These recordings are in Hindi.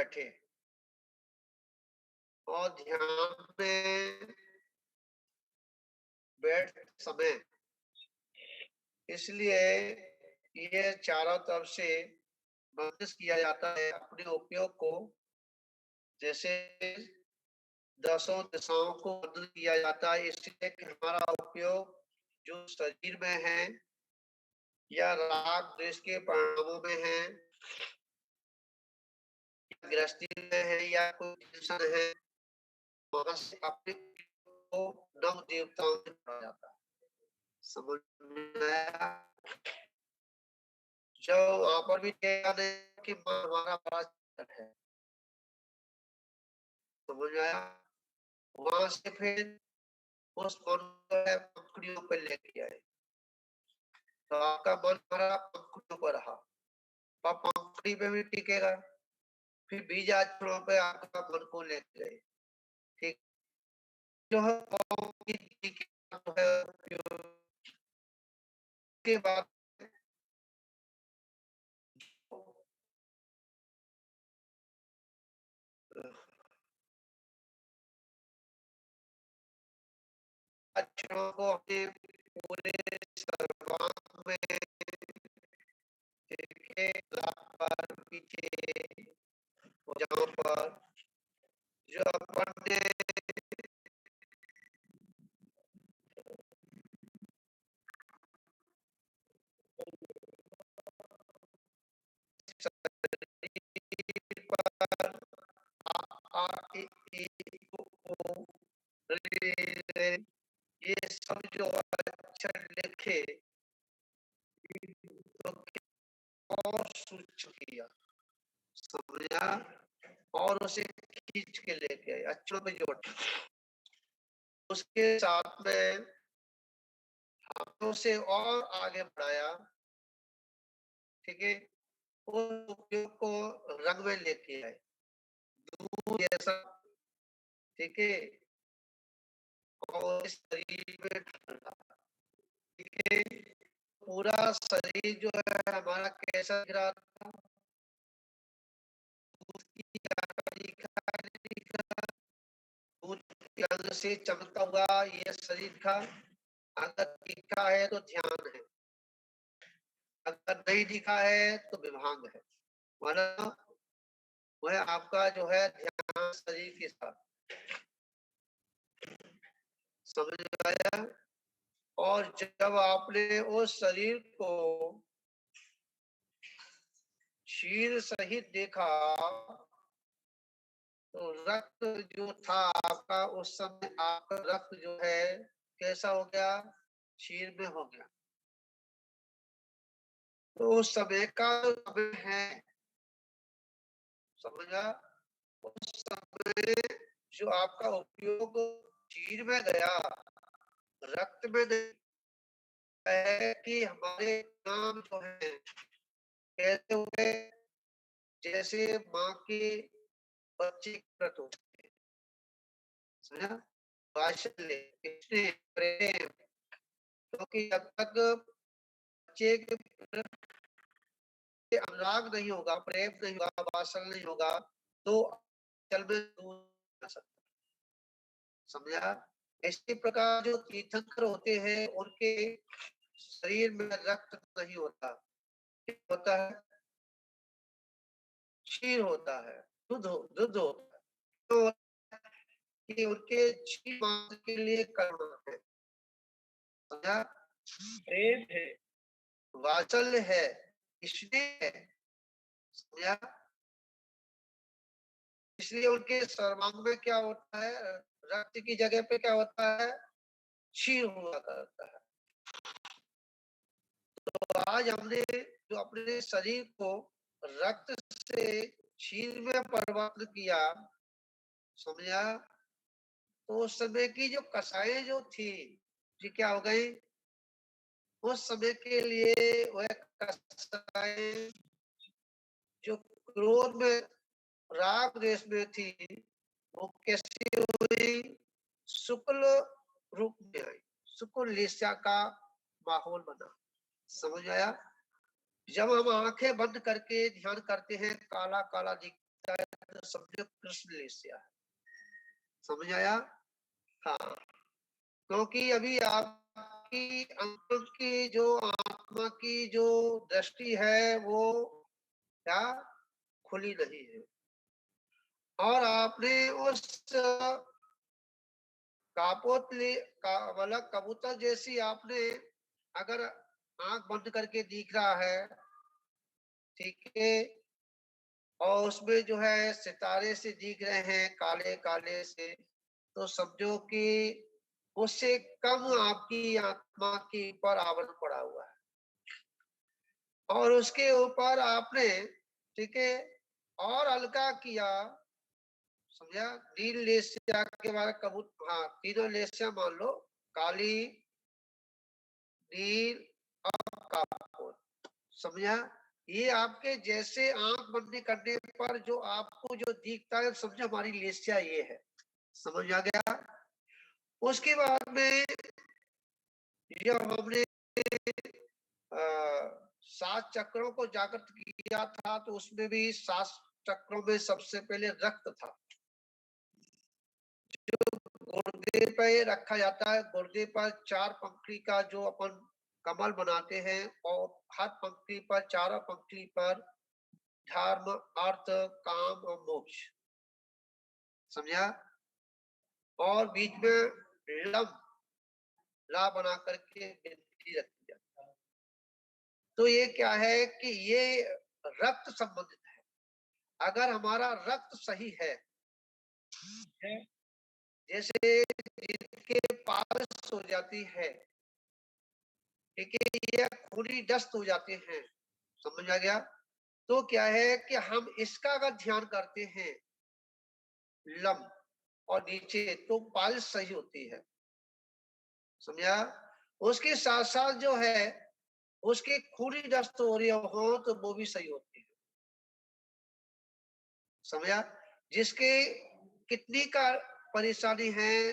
बैठे और ध्यान में बैठ समय, इसलिए ये चारों तरफ से बंदिश किया जाता है अपने उपयोग को, जैसे दसों दिशाओं को बंद किया जाता है, इसलिए कि हमारा उपयोग जो शरीर में है या राग द्वेष के परिणामों में है, गृहस्थी में है या कोई टेंशन है, वहां से अपने को नव देवताओं में पड़ा जाता है। समझ में आया? जो वहां पर भी ध्यान है कि मन हमारा बड़ा चंचल है, समझ में आया? वहां से फिर उस मन को है पंखुड़ियों पर लेके आए, तो आपका मन हमारा पंखुड़ियों पर रहा, और पंखुड़ी पे भी टिकेगा, फिर बीजाक्षरों पे आपका मन को लेके गए, ठीक? जो है के बाद अक्षरों को अपने पूरे सर्वांग में देखे, पर पीछे जहाँ पर जो अपन ने पर आ इ उ ये सब जो अक्षर लिखे तो और सूक्ष्म किया, समझा, और उसे खींच के लेके आए, अक्षरों पे जोड़, उसके साथ में हाथों से और आगे बढ़ाया, ठीक है? उस उपयोग को रंग में लेके आए, दूध जैसा, ठीक है? और इस शरीर में डाला, ठीक है? पूरा शरीर जो है हमारा कैसा दिख रहा था? दूध की दूध के रंग से चमकता हुआ ये शरीर का, अगर दिखा है तो ध्यान है, अगर नहीं दिखा है तो विभाग है, मतलब वह आपका जो है ध्यान शरीर के साथ, समझ में आया? और जब आपने उस शरीर को क्षीर सहित देखा, तो रक्त जो था आपका उस समय, आपका रक्त जो है कैसा हो गया? क्षीर में हो गया। तो उस समय का समय है, समझा? उस समय जो आपका उपयोग क्षीर में गया, रक्त में नहीं, है कि हमारे नाम जो है कैसे हुए? जैसे माँ के बच्चे व्रत होते हैं, समझा? वात्सल्य, स्नेह, प्रेम, क्योंकि जब तक बच्चे के अनुराग नहीं होगा, प्रेम नहीं होगा, वात्सल्य नहीं होगा, तो चल में दूर जा सकता, समझा? इसी प्रकार जो तीर्थंकर होते हैं उनके शरीर में रक्त नहीं होता, क्या होता है? क्षीर होता है, दूध होता है, तो कि उनके जीव मात्र के लिए करुणा है, समझा? प्रेम है, वात्सल्य है, स्नेह है, समझा? इसलिए उनके सर्वांग में क्या होता है? रक्त की जगह पे क्या होता है? क्षीर हुआ करता है। तो आज हमने जो अपने शरीर को रक्त से क्षीर में परिवर्तित किया, समझा? तो उस समय की जो कसाएं जो थी, जी क्या हो गई? उस समय के लिए वह कसाएं जो क्रोध में, राग द्वेष में थी, वो कैसी हुई? शुक्ल रूप में आई, शुक्ल लिस्या का माहौल बना, समझ आया? जब हम आंखें बंद करके ध्यान करते हैं, काला काला दिखता दिखता है तो समझो कृष्ण लेसिया है। समझ आया? हाँ, क्योंकि अभी आपकी अंतर की जो आत्मा की जो दृष्टि है वो क्या खुली नहीं है, और आपने उस कापोतली का मतलब कबूतर जैसी आपने अगर आंख बंद करके दिख रहा है, ठीक है, और उसमें जो है सितारे से दिख रहे हैं काले काले से, तो समझो कि उससे कम आपकी आत्मा के ऊपर आवरण पड़ा हुआ है, और उसके ऊपर आपने, ठीक है, और हल्का किया। समझा? नील लेसिया के बाद कबूतर, हाँ, तीनों लेसिया मान लो, काली, नील और कापोत। समझा? ये आपके जैसे आंख बंद करने पर जो आपको जो दिखता है, समझो हमारी लेसिया ये है। समझ आ गया? उसके बाद में जब हमने 7 चक्रों को जागृत किया था, तो उसमें भी 7 चक्रों में सबसे पहले रक्त था, जो गुर्दे पे रखा जाता है। गुर्दे पर 4 पंखुड़ी का जो अपन कमल बनाते हैं, और हर पंखुड़ी पर, चारों पंखुड़ी पर धर्म, अर्थ, काम और मोक्ष। समझा? और बीच में लम ला बना करके बिंदी रखी जाती है। तो ये क्या है कि ये रक्त संबंधित है। अगर हमारा रक्त सही है, जैसे जिनके पारस हो जाती है, ठीक है, ये खूनी डस्ट हो जाते हैं। समझ आ गया? तो क्या है कि हम इसका अगर ध्यान करते हैं, लम और नीचे, तो पालस सही होती है। समझा? उसके साथ साथ जो है उसके खूनी डस्ट हो रही हो तो वो भी सही होती है। समझा? जिसके किडनी का परेशानी है,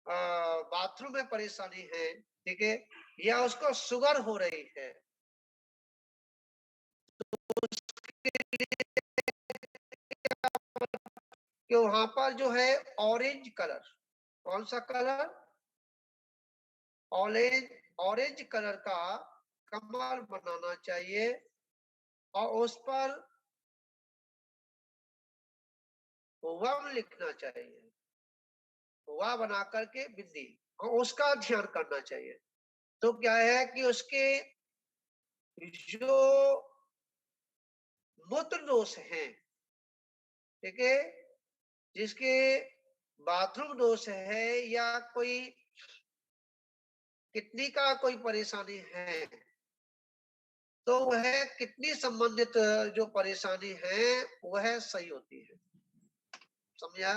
बाथरूम में परेशानी है, ठीक है, या उसको शुगर हो रही है, तो उसके लिए कि वहां पर जो है ऑरेंज कलर, कौन सा कलर? ऑरेंज, ऑरेंज कलर का कमल बनाना चाहिए, और उस पर वम लिखना चाहिए, वाह बना करके बिंदी, और उसका ध्यान करना चाहिए। तो क्या है कि उसके जो मूत्र दोष हैं, ठीक है, जिसके बाथरूम दोष है, या कोई किडनी का कोई परेशानी है, तो वह किडनी संबंधित जो परेशानी है वह सही होती है। समझा?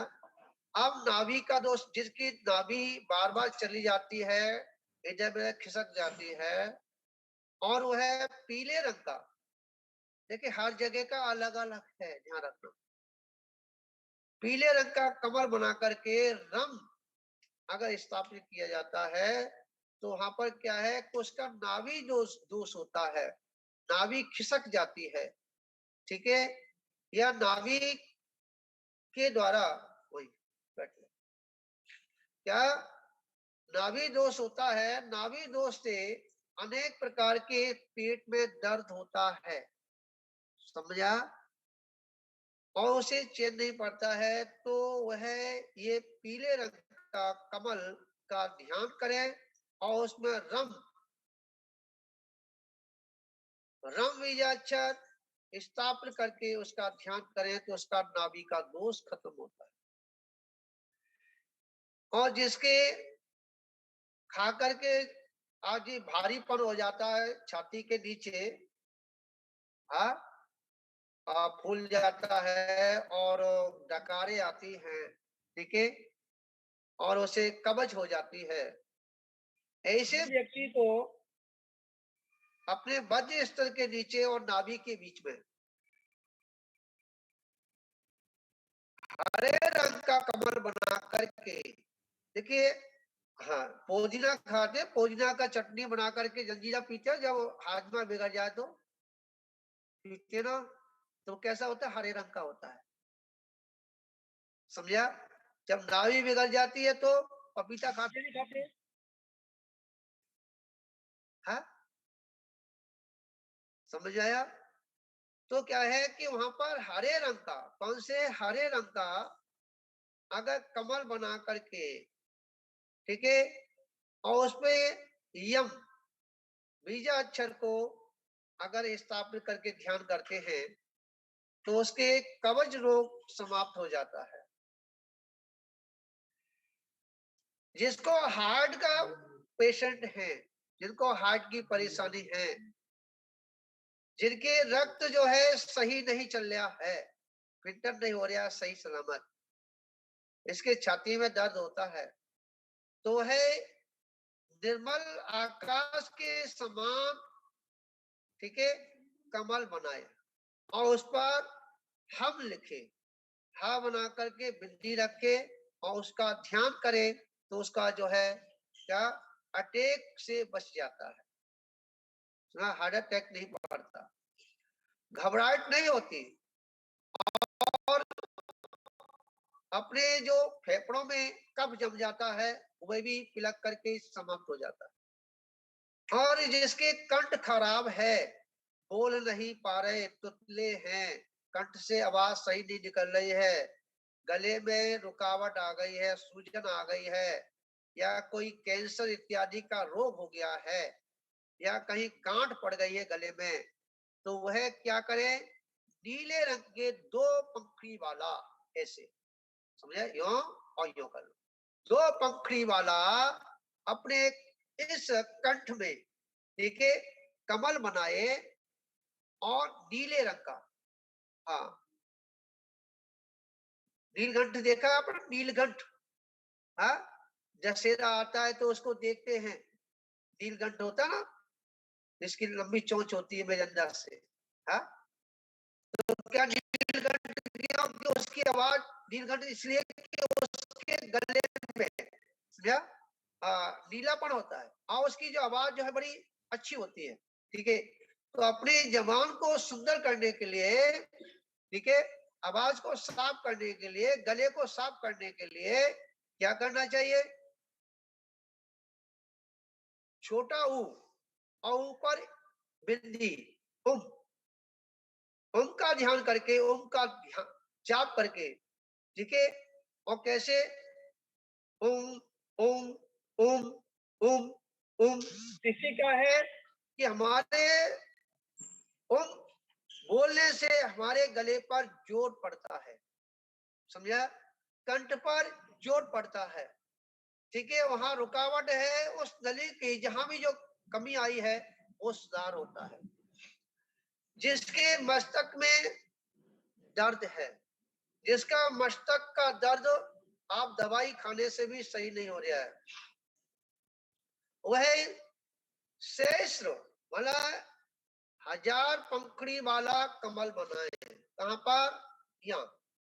अब नाभि का दोष, जिसकी नाभि बार बार चली जाती है, इधर खिसक जाती है, और वह पीले रंग का, देखिए हर जगह का अलग अलग है, ध्यान रखना। पीले रंग का कमर बना करके रंग अगर स्थापित किया जाता है, तो वहां पर क्या है कि उसका नाभि दोष दोष होता है, नाभि खिसक जाती है, ठीक है, या नाभि के द्वारा, वही क्या नाभि दोष होता है, नाभि दोष से अनेक प्रकार के पेट में दर्द होता है। समझा? और उसे चैन नहीं पड़ता है, तो वह ये पीले रंग का कमल का ध्यान करें, और उसमें रम रम बीजाक्षर स्थापित करके उसका ध्यान करें, तो उसका नाभि का दोष खत्म होता है। और जिसके खा करके आज ये भारीपन हो जाता है छाती के नीचे, हाँ, फूल जाता है और डकारें आती हैं, ठीक है, और उसे कब्ज हो जाती है, ऐसे व्यक्ति को अपने मध्य स्तर के नीचे और नाभि के बीच में हरे रंग का कमल बना करके, देखिए, हाँ, पोदीना खाते, पोदीना का चटनी बना करके जलजीरा पीते हो, जब हाजमा बिगड़ जाए तो पीते ना, तो कैसा होता है? हरे रंग का होता है। समझा? जब नाभि बिगड़ जाती है तो पपीता खाते नहीं खाते? हाँ, समझ आया? तो क्या है कि वहां पर हरे रंग का, कौन से हरे रंग का अगर कमल बना करके, ठीक है, और उसपे यम बीजा अक्षर को अगर स्थापित करके ध्यान करते हैं तो उसके कवच रोग समाप्त हो जाता है। जिसको हार्ट का पेशेंट है, जिनको हार्ट की परेशानी है, जिनके रक्त जो है सही नहीं चल रहा है, फिल्टर नहीं हो रहा सही सलामत, इसके छाती में दर्द होता है, तो है निर्मल आकाश के समान, ठीक है, कमल बनाए और उस पर हम लिखे, हा बना करके बिंदी रखे और उसका ध्यान करें तो उसका जो है क्या अटैक से बच जाता है। सुना? हार्ट अटैक नहीं पड़ता, घबराहट नहीं होती और अपने जो फेफड़ों में कफ जम जाता है वह भी पिलक करके समाप्त हो जाता है। और जिसके कंठ खराब है, बोल नहीं पा रहे, तुतले हैं, कंठ से आवाज सही नहीं निकल रही है, गले में रुकावट आ गई है, सूजन आ गई है, या कोई कैंसर इत्यादि का रोग हो गया है, या कहीं गांठ पड़ गई है गले में, तो वह क्या करे? नीले रंग के दो पंखड़ी वाला, ऐसे समझे, यो और यो कर लो, दो पंखड़ी वाला अपने इस कंठ में, ठीक है, कमल बनाए और नीले रंग का, हाँ, नीलकंठ देखा आपने? नीलकंठ, हाँ, दशहरा आता है तो उसको देखते हैं, नीलकंठ होता ना, जिसकी लंबी चोंच होती है मेजंदा से, हाँ, तो क्या नीलकंठ क्यों? कि उसकी आवाज नीलकंठ इसलिए कि उसके गले में समझा नीलापन होता है और उसकी जो आवाज जो है बड़ी अच्छी होती है, ठीक है। तो अपनी जबान को सुंदर करने के लिए, ठीक है, आवाज को साफ करने के लिए, गले को साफ करने के लिए क्या करना चाहिए? छोटा ऊ और ऊपर बिंदी, उम, ओम का ध्यान करके, ओम का ध्यान जाप करके, ठीक है, और कैसे? ओम ओम ओम ओम ओम। इससे क्या है कि हमारे ओम बोलने से हमारे गले पर जोर पड़ता है, समझा? कंठ पर जोर पड़ता है, ठीक है, वहां रुकावट है, उस नली की जहां भी जो कमी आई है वो सुधार होता है। जिसके मस्तक में दर्द है, जिसका मस्तक का दर्द आप दवाई खाने से भी सही नहीं हो रहा है, वह सहस्र वाला 1000 पंखड़ी वाला कमल बनाए। कहां पर? यहाँ,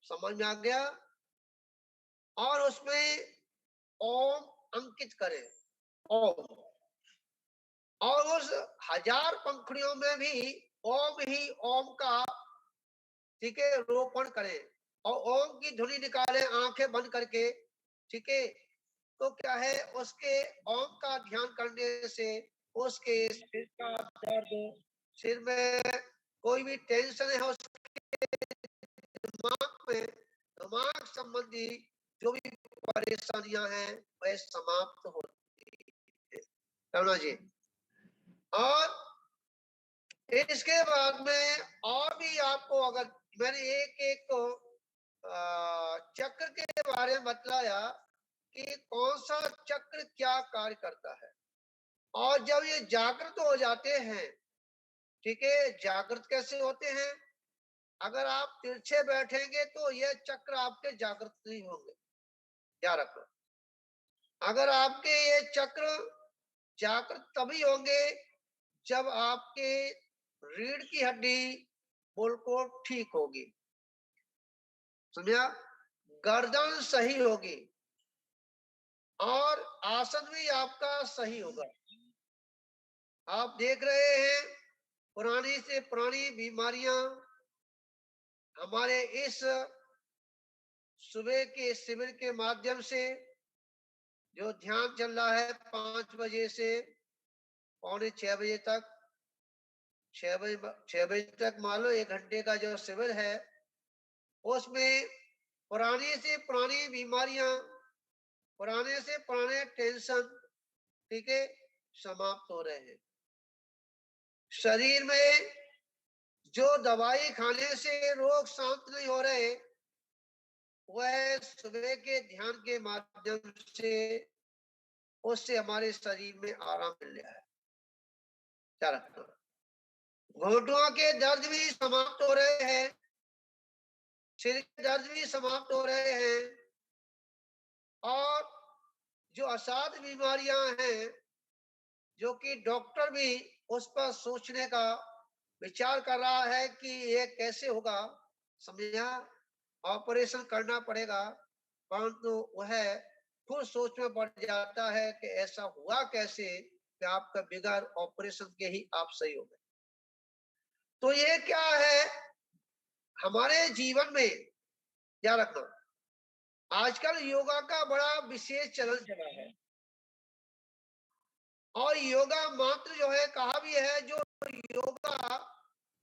समझ में आ गया? और उसमें ओम अंकित करें, ओम, और उस 1000 पंखड़ियों में भी ओम ही ओम का, ठीक है, रोपण करें और ओम की धुनी निकालें आंखें बंद करके, ठीक है। तो क्या है, उसके ओम का ध्यान करने से उसके सिर का दर्द, सिर में कोई भी टेंशन है उसके दिमाग में, दिमाग संबंधी जो भी परेशानियां हैं वह समाप्त होती है, करुणा जी। और इसके बाद में और भी आपको, अगर मैंने एक एक को चक्र के बारे में बतलाया कि कौन सा चक्र क्या कार्य करता है, और जब ये जागृत हो जाते हैं, ठीक है, जागृत कैसे होते हैं? अगर आप तिरछे बैठेंगे तो ये चक्र आपके जागृत नहीं होंगे, याद रखना। अगर आपके ये चक्र जागृत तभी होंगे जब आपके रीढ़ की हड्डी बिल्कुल ठीक होगी, समझा? गर्दन सही होगी और आसन भी आपका सही होगा। आप देख रहे हैं पुरानी से पुरानी बीमारियां हमारे इस सुबह के शिविर के माध्यम से जो ध्यान चल रहा है 5 बजे से पौने 6 बजे तक, 6 बजे तक मान लो 1 घंटे का जो शिविर है, उसमें पुरानी से पुरानी बीमारियां, पुराने से पुराने टेंशन, ठीक है, समाप्त हो रहे हैं। शरीर में जो दवाई खाने से रोग शांत नहीं हो रहे, वह सुबह के ध्यान के माध्यम से उससे हमारे शरीर में आराम मिल रहा है। क्या रखना, घुटनों के दर्द भी समाप्त हो रहे हैं, सिर के दर्द भी समाप्त हो रहे हैं, और जो असाध बीमारियां हैं, जो कि डॉक्टर भी उस पर सोचने का विचार कर रहा है कि ये कैसे होगा, समझा, ऑपरेशन करना पड़ेगा, परंतु वह खुद सोच में पड़ जाता है कि ऐसा हुआ कैसे कि आपका बिगैर ऑपरेशन के ही आप सही हो गए। तो ये क्या है हमारे जीवन में, क्या रखना, आजकल योगा का बड़ा विशेष चलन चला है, और योगा मात्र जो है कहा भी है, जो योगा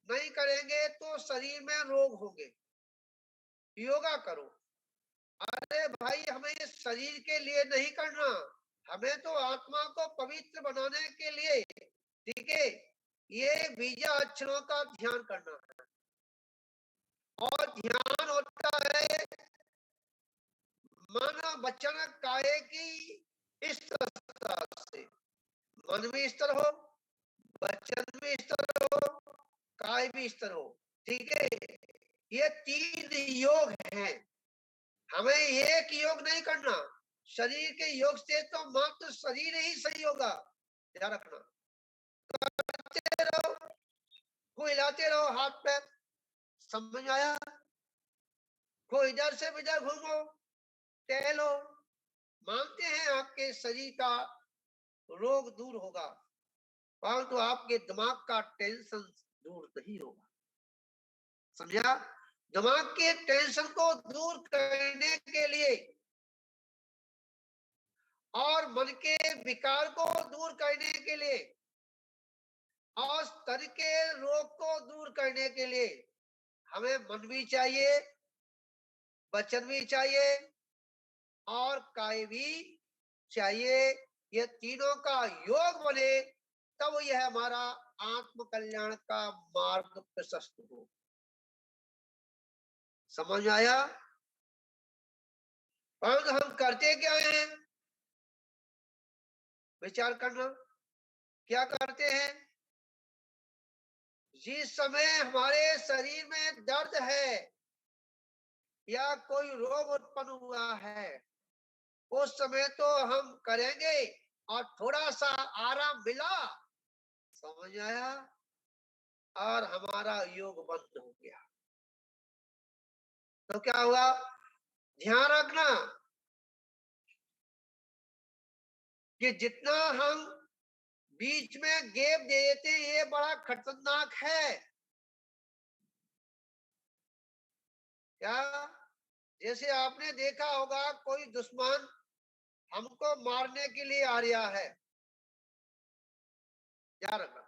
नहीं करेंगे तो शरीर में रोग होंगे, योगा करो। अरे भाई, हमें ये शरीर के लिए नहीं करना, हमें तो आत्मा को पवित्र बनाने के लिए, ठीक है, ये बीजा अक्षरों का ध्यान करना है। और ध्यान होता है मन वचन काया की स्थिरता से। मन भी स्थिर हो, वचन भी स्थिर हो, काय भी स्थिर हो, ठीक है। ये 3 योग हैं, हमें एक योग नहीं करना। शरीर के योग से तो मात्र शरीर ही सही होगा, ध्यान रखना। करते रहो, को हिलाते रहो हाथ पैर, समझ आया, को इधर से इधर घूमो, टहलो, मानते हैं आपके शरीर का रोग दूर होगा, परंतु आपके दिमाग का टेंशन दूर नहीं होगा, समझा। दिमाग के टेंशन को दूर करने के लिए और मन के विकार को दूर करने के लिए और स्तर के रोग को दूर करने के लिए हमें मन भी चाहिए, वचन भी चाहिए और काय भी चाहिए। ये तीनों का योग बने, तब यह हमारा आत्म कल्याण का मार्ग प्रशस्त हो। समझ आया। परंतु हम करते क्या हैं, विचार करना, क्या करते हैं। जिस समय हमारे शरीर में दर्द है या कोई रोग उत्पन्न हुआ है, उस समय तो हम करेंगे, और थोड़ा सा आराम मिला, समझ आया, और हमारा योग बंद हो गया। तो क्या हुआ, ध्यान रखना कि जितना हम बीच में गैप दे देते, ये बड़ा खतरनाक है। क्या, जैसे आपने देखा होगा कोई दुश्मन हमको मारने के लिए आ रहा है, क्या रखना,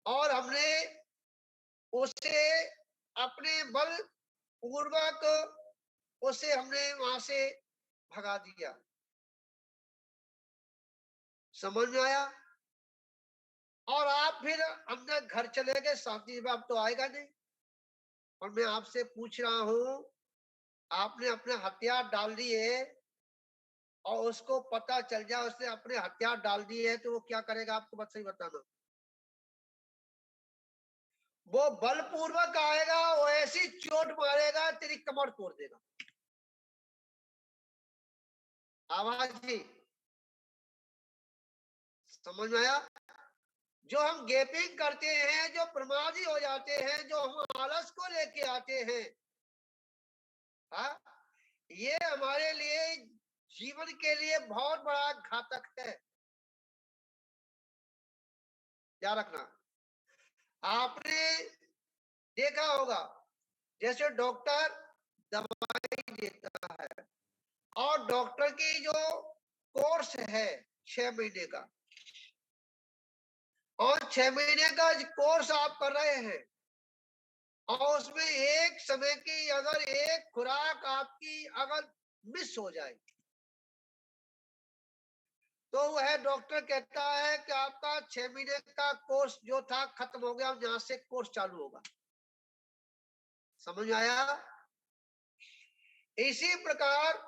और हमने उसे अपने बल पूर्वक उसे हमने वहां से भगा दिया, समझ में आया। और आप फिर अंदर घर चले गए, शांति जवाब तो आएगा नहीं। और मैं आपसे पूछ रहा हूं, आपने अपने हथियार डाल दिए और उसको पता चल जाए उसने अपने हथियार डाल दिए है, तो वो क्या करेगा आपको बस सही बताना। वो बलपूर्वक आएगा, वो ऐसी चोट मारेगा तेरी कमर तोड़ देगा। आवाज जी, समझ में आया। जो हम गैपिंग करते हैं, जो प्रमादी हो जाते हैं, जो हम आलस को लेके आते हैं, हाँ, ये हमारे लिए जीवन के लिए बहुत बड़ा घातक है, क्या रखना। आपने देखा होगा, जैसे डॉक्टर दवाई देता है और डॉक्टर की जो कोर्स है 6 महीने का, और 6 महीने का कोर्स आप कर रहे हैं, और उसमें एक समय की अगर एक खुराक आपकी अगर मिस हो जाए, तो वह डॉक्टर कहता है कि आपका 6 महीने का कोर्स जो था खत्म हो गया, यहां से कोर्स चालू होगा। समझ आया? इसी प्रकार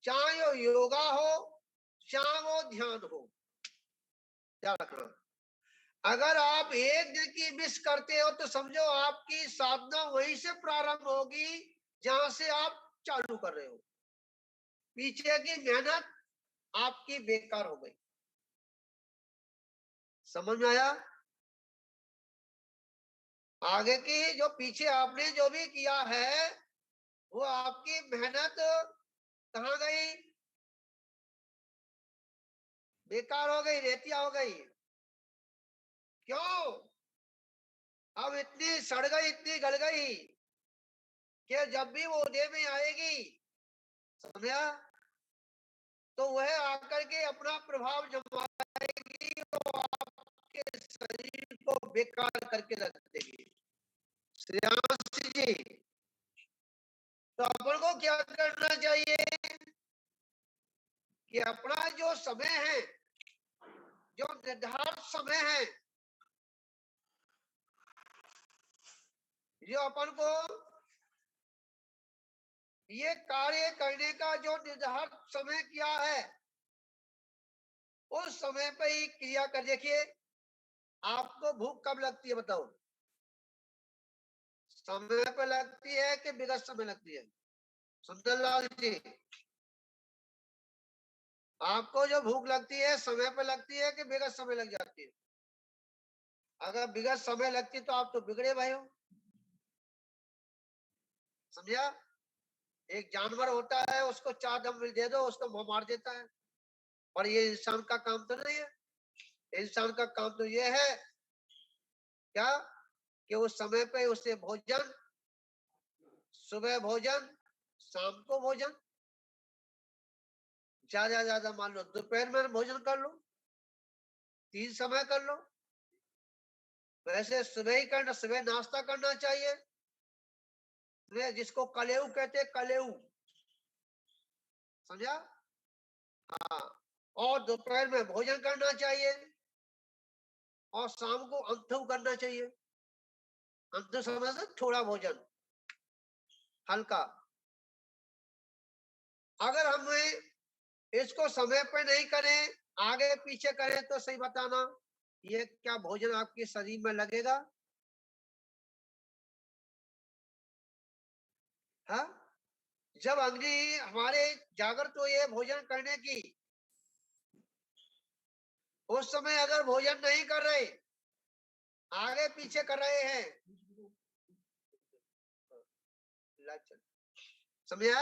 चाहे वो योगा हो, चाहे वो ध्यान हो, ध्यान रखना। अगर आप एक दिन की मिस करते हो तो समझो आपकी साधना वहीं से प्रारंभ होगी जहां से आप चालू कर रहे हो। पीछे की मेहनत आपकी बेकार हो गई। समझ में आया? आगे की जो पीछे आपने जो भी किया है वो आपकी मेहनत कहाँ गई? बेकार हो गई, रेतिया हो गई। क्यों? अब इतनी सड़ गई, इतनी गल गई कि जब भी वो उदय में आएगी, समझा, तो वह आकर के अपना प्रभाव जमाएगी और आपके शरीर को बेकार करके रख देगी। श्रेयांश जी, तो अपन को क्या करना चाहिए कि अपना जो समय है, जो निर्धारित समय है, जो अपन को ये कार्य करने का जो निर्धारित समय किया है, उस समय पे ही क्रिया कर देखिए। आपको भूख कब लगती है बताओ? समय पे लगती है कि विगत समय लगती है? सुंदरलाल जी, आपको जो भूख लगती है समय पे लगती है कि विगत समय लग जाती है? अगर विगत समय लगती तो आप तो बिगड़े भाई हो। समझा? एक जानवर होता है, उसको 4 डंबल दे दो, उसको मुंह मार देता है। और ये इंसान का काम तो नहीं है। इंसान का काम तो ये है क्या कि उस समय पे उसे भोजन, सुबह भोजन, शाम को भोजन, ज्यादा मान लो दोपहर में भोजन कर लो, 3 समय कर लो। वैसे सुबह ही करना, सुबह नाश्ता करना चाहिए, जिसको कलेऊ कहते हैं, कलेऊ। समझा? हाँ। और दोपहर में भोजन करना चाहिए और शाम को अंथु करना चाहिए। अंथु समझ, थोड़ा भोजन हल्का। अगर हम इसको समय पे नहीं करें, आगे पीछे करें, तो सही बताना, ये क्या भोजन आपके शरीर में लगेगा? हाँ, जब अंग्रेजी हमारे जागृत हुई है भोजन करने की, उस समय अगर भोजन नहीं कर रहे, आगे पीछे कर रहे हैं, समझा?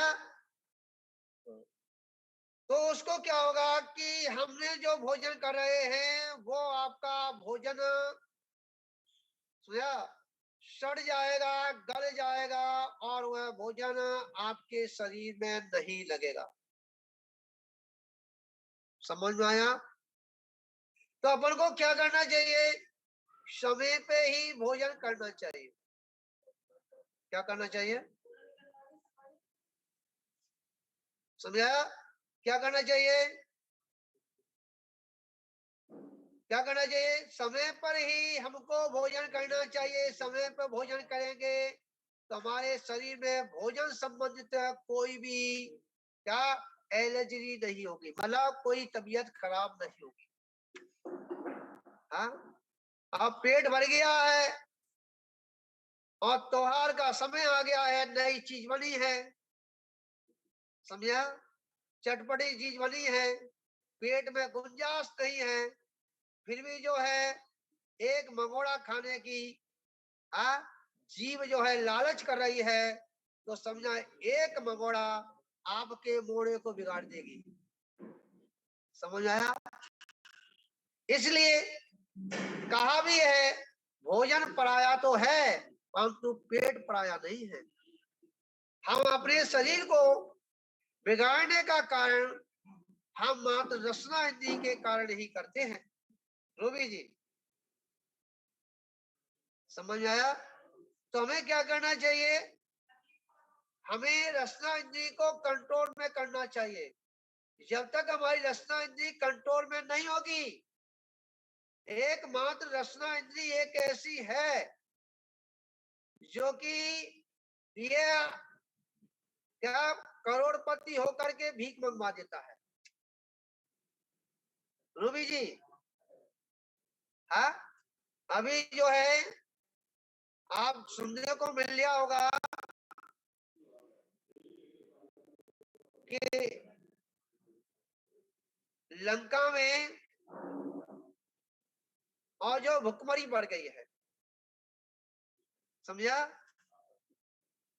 तो उसको क्या होगा कि हमने जो भोजन कर रहे हैं वो आपका भोजन सड़ जाएगा, गल जाएगा, और वह भोजन आपके शरीर में नहीं लगेगा। समझ में आया? तो अपन को क्या करना चाहिए? समय पे ही भोजन करना चाहिए। क्या करना चाहिए? समझा? क्या करना चाहिए? क्या करना चाहिए? समय पर ही हमको भोजन करना चाहिए। समय पर भोजन करेंगे तो हमारे शरीर में भोजन संबंधित कोई भी क्या एलर्जी नहीं होगी, मतलब कोई तबीयत खराब नहीं होगी। हाँ, अब पेट भर गया है और त्योहार का समय आ गया है, नई चीज बनी है, समझा, चटपटी चीज बनी है, पेट में गुंजाइश नहीं है, फिर भी जो है एक मंगोड़ा खाने की हाँ जीव जो है लालच कर रही है, तो समझा एक मंगोड़ा आपके मोड़े को बिगाड़ देगी। समझ आया? इसलिए कहा भी है, भोजन पराया तो है परंतु पेट पराया नहीं है। हम अपने शरीर को बिगाड़ने का कारण हम मात्र रसना इंद्रिय के कारण ही करते हैं। रूबी जी समझ में आया? तो हमें क्या करना चाहिए? हमें रसना इंद्रिय को कंट्रोल में करना चाहिए। जब तक हमारी रसना इंद्रिय कंट्रोल में नहीं होगी, एकमात्र रसना इंद्रिय एक ऐसी है जो कि ये क्या करोड़पति होकर के भीख मंगवा देता है। रूबी जी हाँ, अभी जो है आप सुनने को मिल लिया होगा कि लंका में और जो भुखमरी बढ़ गई है, समझा?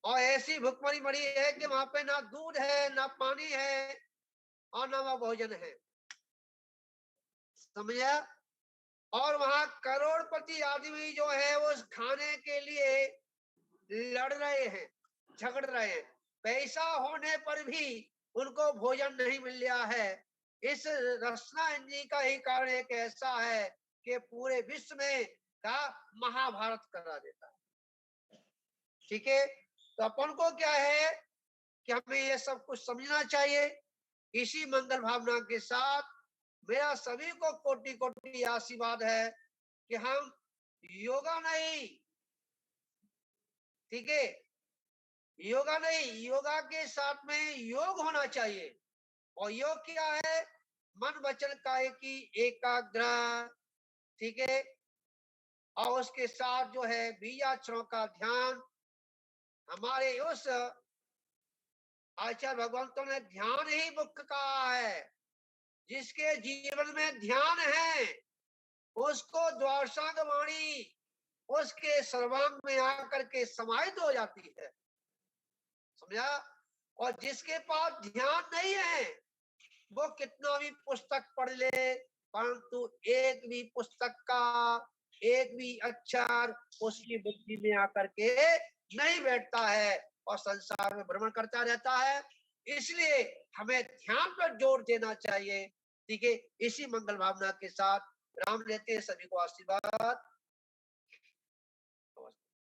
और ऐसी भुखमरी बढ़ी है कि वहां पे ना दूध है, ना पानी है और ना वह भोजन है, समझा? और वहां करोड़पति आदमी जो है वो खाने के लिए लड़ रहे हैं, झगड़ रहे हैं। पैसा होने पर भी उनको भोजन नहीं मिल रहा है। इस रसना इंद्रिय का ही कारण एक ऐसा है कि पूरे विश्व में का महाभारत करा देता है। ठीक है, तो अपन को क्या है कि हमें ये सब कुछ समझना चाहिए। इसी मंगल भावना के साथ मेरा सभी को कोटि कोटि आशीर्वाद है कि हम योगा नहीं, ठीक है, योगा नहीं, योगा के साथ में योग होना चाहिए। और योग क्या है? मन वचन काया की एकाग्र, ठीक है, और उसके साथ जो है बीजाक्षरों का ध्यान। हमारे उस आचार्य भगवंतों ने ध्यान ही मुख्य कहा है। जिसके जीवन में ध्यान है उसको द्वारसांग वाणी उसके सर्वांग में आकर के समाहित हो जाती है, समझा? और जिसके पास ध्यान नहीं है वो कितना भी पुस्तक पढ़ ले, परंतु एक भी पुस्तक का एक भी अक्षर उसकी बुद्धि में आकर के नहीं बैठता है और संसार में भ्रमण करता रहता है। इसलिए हमें ध्यान पर जोर देना चाहिए। ठीक है, इसी मंगल भावना के साथ राम लेते हैं, सभी को आशीर्वाद।